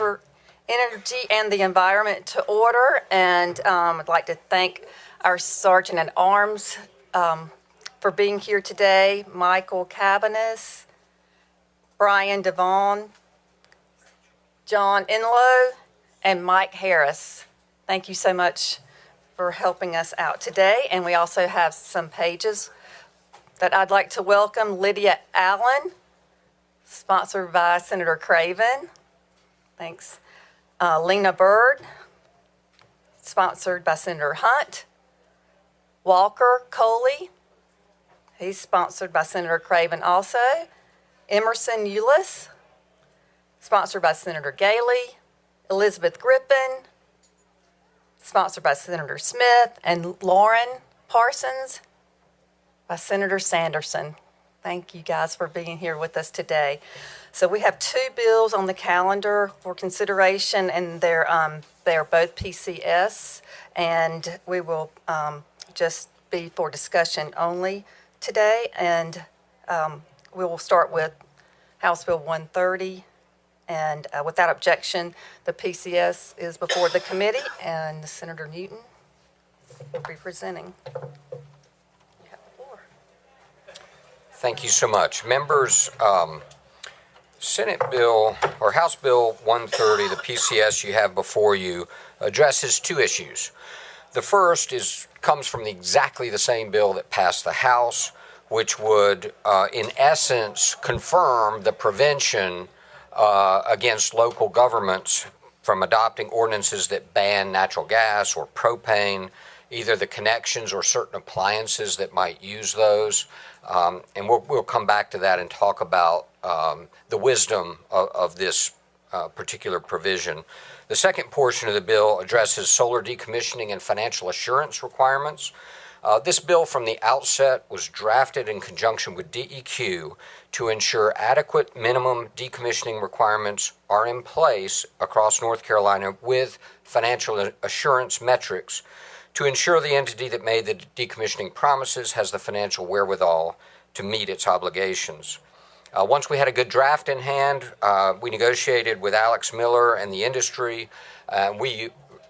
Energy and the Environment to order, and I'd like to thank our Sergeant at Arms for being here today, Michael Cabanis, Brian Devon, John Enlow, and Mike Harris. Thank you so much for helping us out today. And we also have some pages that I'd like to welcome. Lydia Allen, sponsored by Senator Craven. Thanks. Lena Byrd, sponsored by Senator Hunt. Walker Coley, he's sponsored by Senator Craven also. Emerson Eulis, sponsored by Senator Galey. Elizabeth Griffin, sponsored by Senator Smith. And Lauren Parsons by Senator Sanderson. Thank you guys for being here with us today. So we have two bills on the calendar for consideration, and they're both PCS, and we will just be for discussion only today. And we will start with House Bill 130, and without objection, the PCS is before the committee, and Senator Newton will be presenting. You have the floor. Thank you so much. Members, Senate Bill, or House Bill 130, the PCS you have before you, addresses two issues. The first comes from exactly the same bill that passed the House, which would, in essence, confirm the prevention against local governments from adopting ordinances that ban natural gas or propane, either the connections or certain appliances that might use those. And we'll come back to that and talk about the wisdom of this particular provision. The second portion of the bill addresses solar decommissioning and financial assurance requirements. This bill from the outset was drafted in conjunction with DEQ to ensure adequate minimum decommissioning requirements are in place across North Carolina with financial assurance metrics to ensure the entity that made the decommissioning promises has the financial wherewithal to meet its obligations. Once we had a good draft in hand, we negotiated with Alex Miller and the industry. We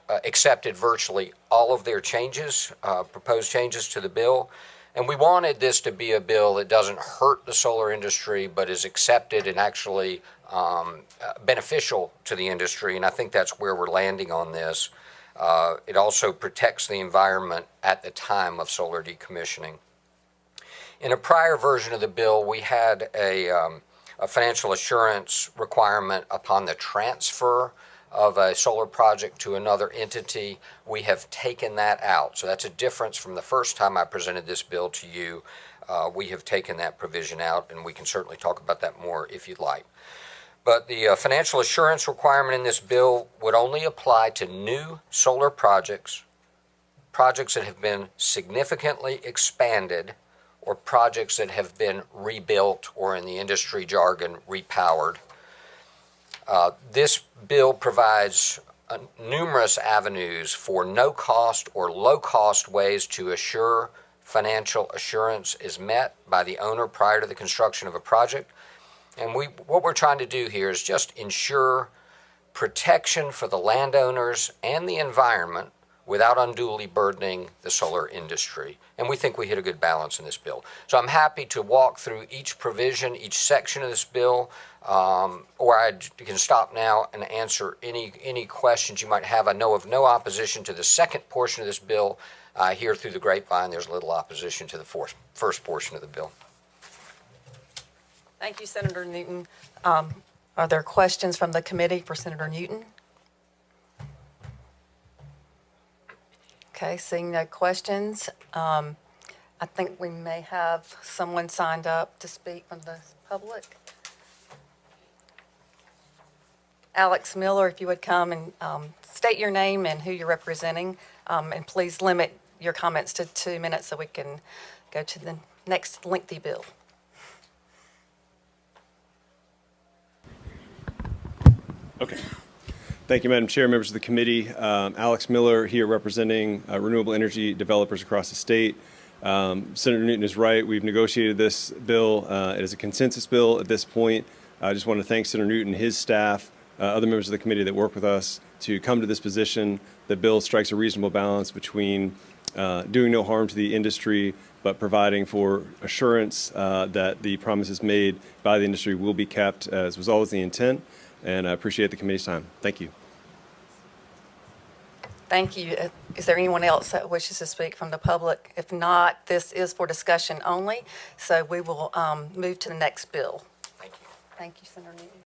accepted virtually all of their changes, proposed changes to the bill. And we wanted this to be a bill that doesn't hurt the solar industry, but is accepted and actually beneficial to the industry. And I think that's where we're landing on this. It also protects the environment at the time of solar decommissioning. In a prior version of the bill, we had a financial assurance requirement upon the transfer of a solar project to another entity. We have taken that out. So that's a difference from the first time I presented this bill to you. We have taken that provision out, and we can certainly talk about that more if you'd like. But the financial assurance requirement in this bill would only apply to new solar projects, projects that have been significantly expanded, or projects that have been rebuilt, or in the industry jargon, repowered. This bill provides numerous avenues for no-cost or low-cost ways to assure financial assurance is met by the owner prior to the construction of a project. And what we're trying to do here is just ensure protection for the landowners and the environment without unduly burdening the solar industry. And we think we hit a good balance in this bill. So I'm happy to walk through each provision, each section of this bill, or I can stop now and answer any questions you might have. I know of no opposition to the second portion of this bill. I hear through the grapevine there's little opposition to the first portion of the bill. Thank you, Senator Newton. Are there questions from the committee for Senator Newton? Okay, seeing no questions. I think we may have someone signed up to speak from the public. Alex Miller, if you would come and state your name and who you're representing, and please limit your comments to 2 minutes so we can go to the next lengthy bill. Okay. Thank you, Madam Chair, members of the committee. Alex Miller here representing renewable energy developers across the state. Senator Newton is right. We've negotiated this bill. It is a consensus bill at this point. I just want to thank Senator Newton and his staff other members of the committee that work with us to come to this position. The bill strikes a reasonable balance between doing no harm to the industry, but providing for assurance that the promises made by the industry will be kept, as was always the intent. And I appreciate the committee's time. Thank you. Thank you. Is there anyone else that wishes to speak from the public? If not, this is for discussion only, so we will move to the next bill. Thank you. Thank you, Senator Newton.